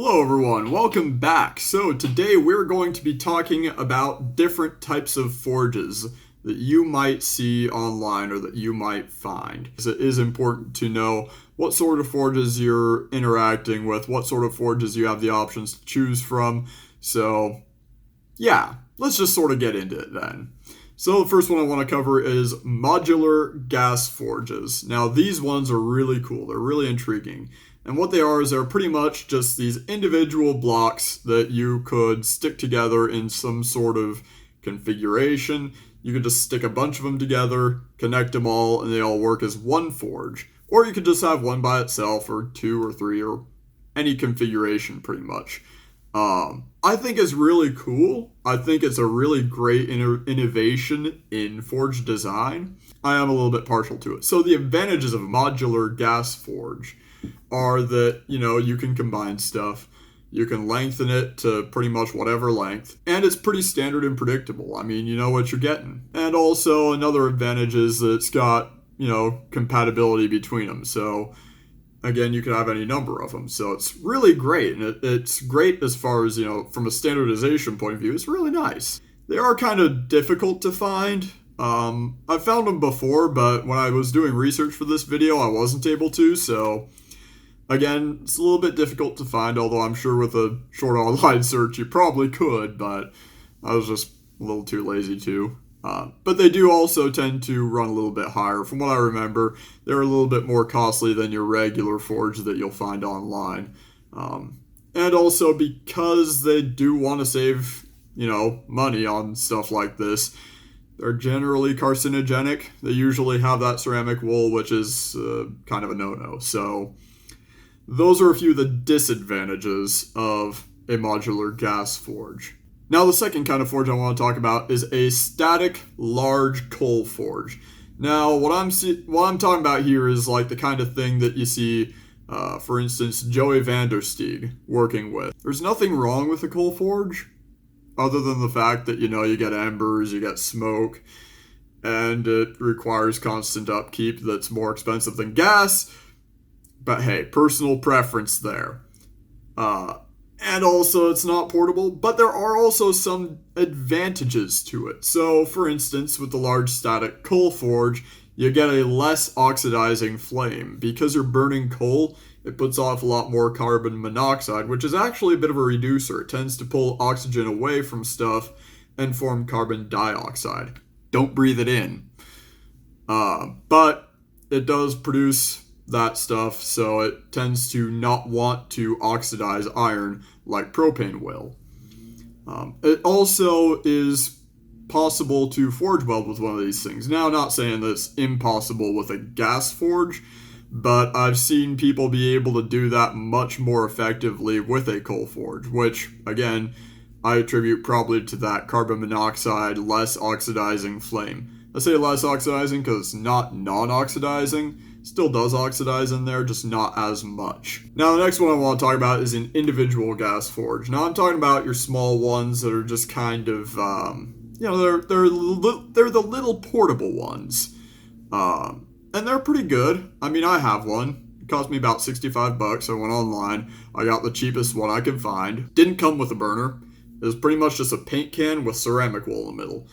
Hello everyone, welcome back. So today we're going to be talking about different types of forges that you might see online or that you might find. It is important to know what sort of forges you're interacting with, what sort of forges you have the options to choose from. So yeah, let's just sort of get into it then. So the first one I want to cover is modular gas forges. Now these ones are really cool, they're really intriguing. And what they are is they're pretty much just these individual blocks that you could stick together in some sort of configuration. You could just stick a bunch of them together, connect them all, and they all work as one forge. Or you could just have one by itself, or two or three, or any configuration pretty much. I think it's really cool. I think it's a really great innovation in forge design. I am a little bit partial to it. So the advantages of a modular gas forge are that, you can combine stuff. You can lengthen it to pretty much whatever length. And it's pretty standard and predictable. I mean, you know what you're getting. And also another advantage is that it's got, compatibility between them. So again, you could have any number of them. So it's really great. And it's great as far as, from a standardization point of view, it's really nice. They are kind of difficult to find. I've found them before, but when I was doing research for this video, I wasn't able to. So again, it's a little bit difficult to find, although I'm sure with a short online search you probably could, but I was just a little too lazy to. But they do also tend to run a little bit higher. From what I remember, they're a little bit more costly than your regular forge that you'll find online. And also because they do want to save, money on stuff like this, they're generally carcinogenic. They usually have that ceramic wool, which is kind of a no-no. So those are a few of the disadvantages of a modular gas forge. Now the second kind of forge I want to talk about is a static large coal forge. Now what I'm talking about here is like the kind of thing that you see, for instance, Joey Vandersteeg working with. There's nothing wrong with a coal forge, other than the fact that, you get embers, you get smoke, and it requires constant upkeep that's more expensive than gas. But hey, personal preference there. And also it's not portable, but there are also some advantages to it. So for instance, with the large static coal forge, you get a less oxidizing flame. Because you're burning coal, it puts off a lot more carbon monoxide, which is actually a bit of a reducer. It tends to pull oxygen away from stuff and form carbon dioxide. Don't breathe it in. But it does produce that stuff, so it tends to not want to oxidize iron like propane will. It also is possible to forge weld with one of these things. Now, not saying that it's impossible with a gas forge, but I've seen people be able to do that much more effectively with a coal forge, which, again, I attribute probably to that carbon monoxide, less oxidizing flame. I say less oxidizing because it's not non-oxidizing. Still does oxidize in there, just not as much. Now the next one I want to talk about is an individual gas forge. Now I'm talking about your small ones that are just kind of, they're the little portable ones. And they're pretty good. I mean, I have one. It cost me about $65. I went online. I got the cheapest one I could find. Didn't come with a burner. It was pretty much just a paint can with ceramic wool in the middle.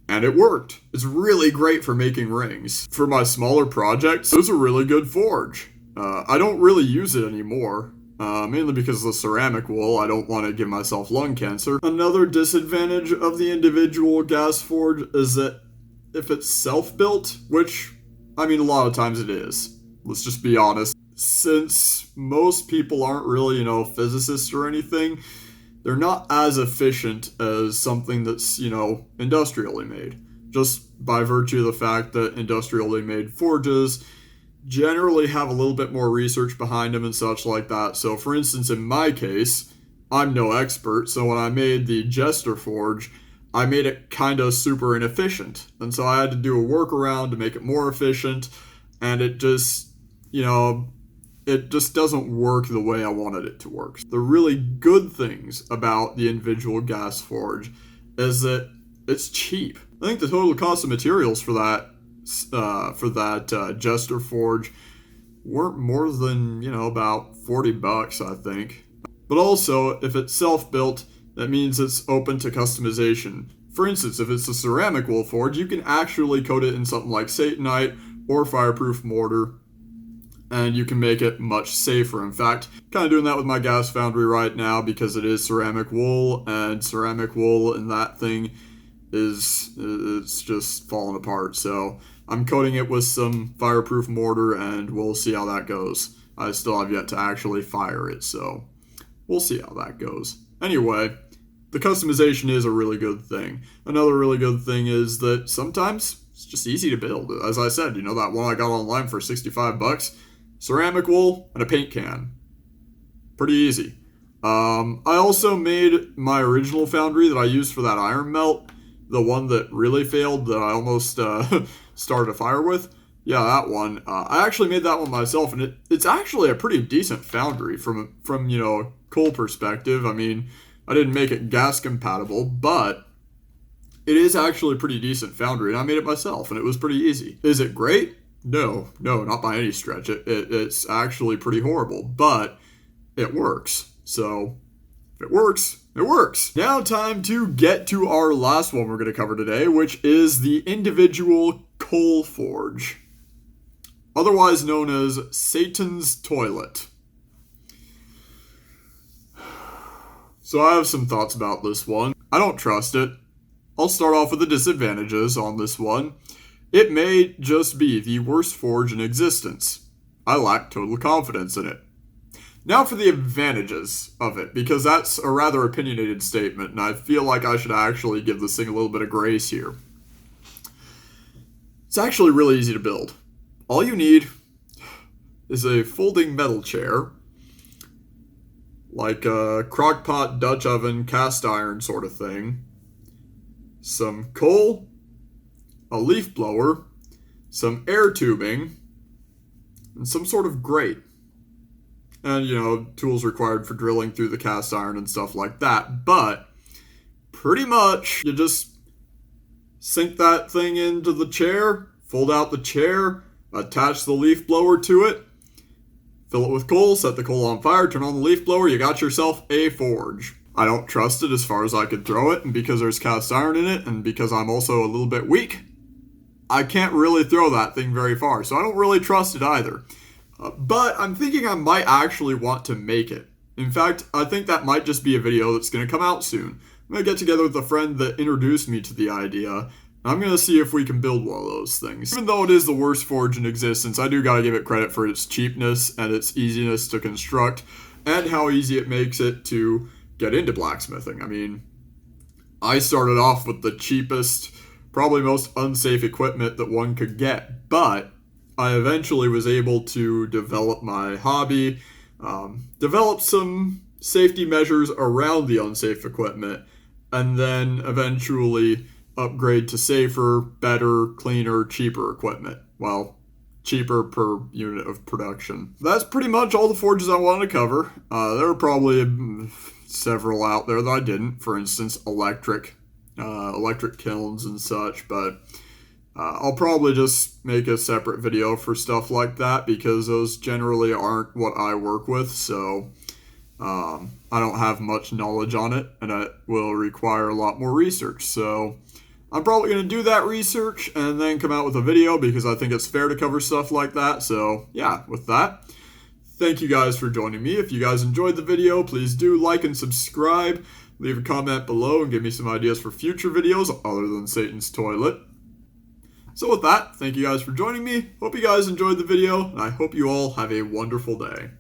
And it worked. It's really great for making rings. For my smaller projects, it was a really good forge. I don't really use it anymore. Mainly because of the ceramic wool. I don't want to give myself lung cancer. Another disadvantage of the individual gas forge is that if it's self-built, which, a lot of times it is. Let's just be honest. Since most people aren't really, physicists or anything, they're not as efficient as something that's, industrially made. Just by virtue of the fact that industrially made forges generally have a little bit more research behind them and such like that. So for instance, in my case, I'm no expert, so when I made the Jester forge, I made it kind of super inefficient. And so I had to do a workaround to make it more efficient, and it just, it just doesn't work the way I wanted it to work. The really good things about the individual gas forge is that it's cheap. I think the total cost of materials for that Jester forge weren't more than, about $40, I think. But also, if it's self-built, that means it's open to customization. For instance, if it's a ceramic wool forge, you can actually coat it in something like Satanite or fireproof mortar, and you can make it much safer. In fact, kind of doing that with my gas foundry right now because it is ceramic wool, and ceramic wool in that thing it's just falling apart. So I'm coating it with some fireproof mortar, and we'll see how that goes. I still have yet to actually fire it, so we'll see how that goes. Anyway, the customization is a really good thing. Another really good thing is that sometimes it's just easy to build. As I said, that one I got online for 65 bucks, ceramic wool and a paint can. Pretty easy. I also made my original foundry that I used for that iron melt, the one that really failed that I almost started a fire with. Yeah, that one. I actually made that one myself, and it's actually a pretty decent foundry from coal perspective. I mean, I didn't make it gas compatible, but it is actually a pretty decent foundry, and I made it myself, and it was pretty easy. Is it great? No, not by any stretch. It's actually pretty horrible, but it works. So if it works, it works. Now time to get to our last one we're going to cover today, which is the individual coal forge, otherwise known as Satan's toilet. So I have some thoughts about this one. I don't trust it. I'll start off with the disadvantages on this one. It may just be the worst forge in existence. I lack total confidence in it. Now for the advantages of it, because that's a rather opinionated statement, and I feel like I should actually give this thing a little bit of grace here. It's actually really easy to build. All you need is a folding metal chair, like a crockpot, Dutch oven, cast iron sort of thing, some coal, a leaf blower, some air tubing, and some sort of grate. And, tools required for drilling through the cast iron and stuff like that. But pretty much you just sink that thing into the chair, fold out the chair, attach the leaf blower to it, fill it with coal, set the coal on fire, turn on the leaf blower, you got yourself a forge. I don't trust it as far as I could throw it, and because there's cast iron in it, and because I'm also a little bit weak, I can't really throw that thing very far, so I don't really trust it either. But I'm thinking I might actually want to make it. In fact, I think that might just be a video that's going to come out soon. I'm going to get together with a friend that introduced me to the idea. I'm going to see if we can build one of those things. Even though it is the worst forge in existence, I do got to give it credit for its cheapness and its easiness to construct, and how easy it makes it to get into blacksmithing. I mean, I started off with the cheapest, probably most unsafe equipment that one could get, but I eventually was able to develop my hobby, develop some safety measures around the unsafe equipment, and then eventually upgrade to safer, better, cleaner, cheaper equipment. Well, cheaper per unit of production. That's pretty much all the forges I wanted to cover. There are probably several out there that I didn't. For instance, electric kilns and such, but I'll probably just make a separate video for stuff like that because those generally aren't what I work with, so I don't have much knowledge on it, and it will require a lot more research. So I'm probably going to do that research and then come out with a video because I think it's fair to cover stuff like that. So yeah, with that, thank you guys for joining me. If you guys enjoyed the video, please do like and subscribe. Leave a comment below and give me some ideas for future videos other than Satan's toilet. So with that, thank you guys for joining me. Hope you guys enjoyed the video, and I hope you all have a wonderful day.